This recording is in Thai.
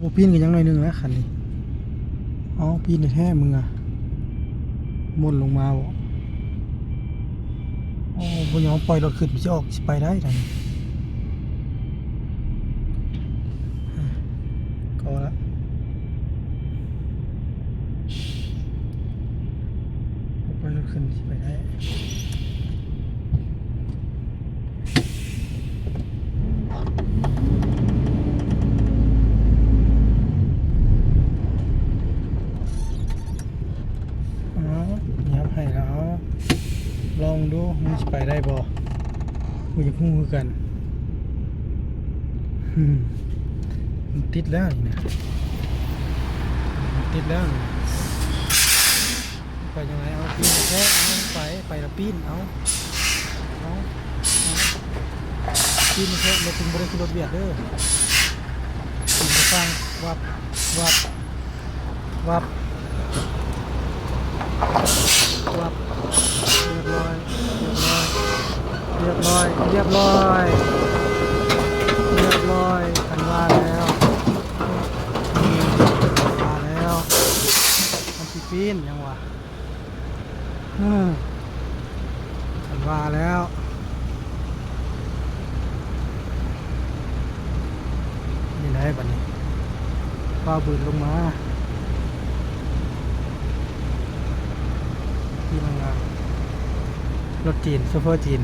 โอ้ปีนกันยังหน่อยนึงนะคันนี้อ๋อปีนแท้มึงอะม่นลงมาบ่โอ้บ่ยอมปล่อยรถขึ้นสิออกสิไปได้ทันก็ละปล่อยรถขึ้นสิไปได้ยับให้แล้วลองดูมึงสิไปได้บ่กูจะพูดคือกันมันติดแล้วนี่นะมันติดแล้วนี่ไปยังไงเอาปีนแท้เอาไปละปีนเอาปีนแท้รถเป็นบริษัทรถเบียดเด้อปีนไปฟังวับวับวับวับเรียบร้อยเรียบร้อยเรียบร้อยเรียบร้อยกันว่าแล้วมาแล้วมันสิปีนยังวะกันว่าแล้วนี่ได้บัดนี้ฟ้าบืนลงมาที่มันงานรถจีนโซเฟอร์จีน